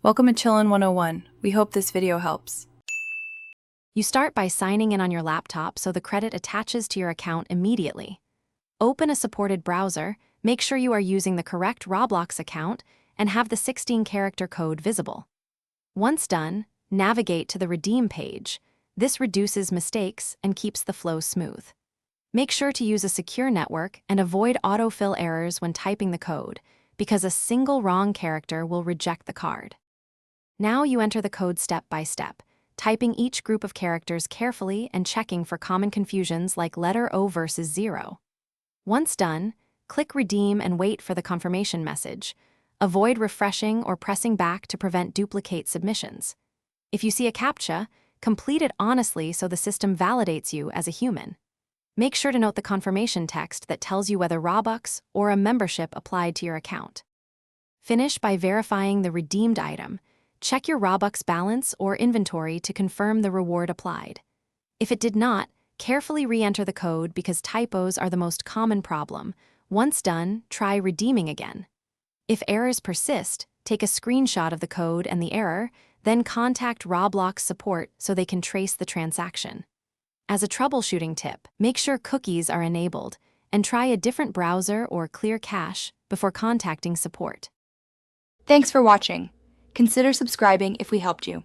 Welcome to Chillin' 101. We hope this video helps. You start by signing in on your laptop so the credit attaches to your account immediately. Open a supported browser, make sure you are using the correct Roblox account, and have the 16-character code visible. Once done, navigate to the Redeem page. This reduces mistakes and keeps the flow smooth. Make sure to use a secure network and avoid autofill errors when typing the code, because a single wrong character will reject the card. Now you enter the code step by step, typing each group of characters carefully and checking for common confusions like letter O versus 0. Once done, click Redeem and wait for the confirmation message. Avoid refreshing or pressing back to prevent duplicate submissions. If you see a CAPTCHA, complete it honestly so the system validates you as a human. Make sure to note the confirmation text that tells you whether Robux or a membership applied to your account. Finish by verifying the redeemed item. Check your Robux balance or inventory to confirm the reward applied. If it did not, carefully re-enter the code because typos are the most common problem. Once done, try redeeming again. If errors persist, take a screenshot of the code and the error, then contact Roblox support so they can trace the transaction. As a troubleshooting tip, make sure cookies are enabled and try a different browser or clear cache before contacting support. Thanks for watching. Consider subscribing if we helped you.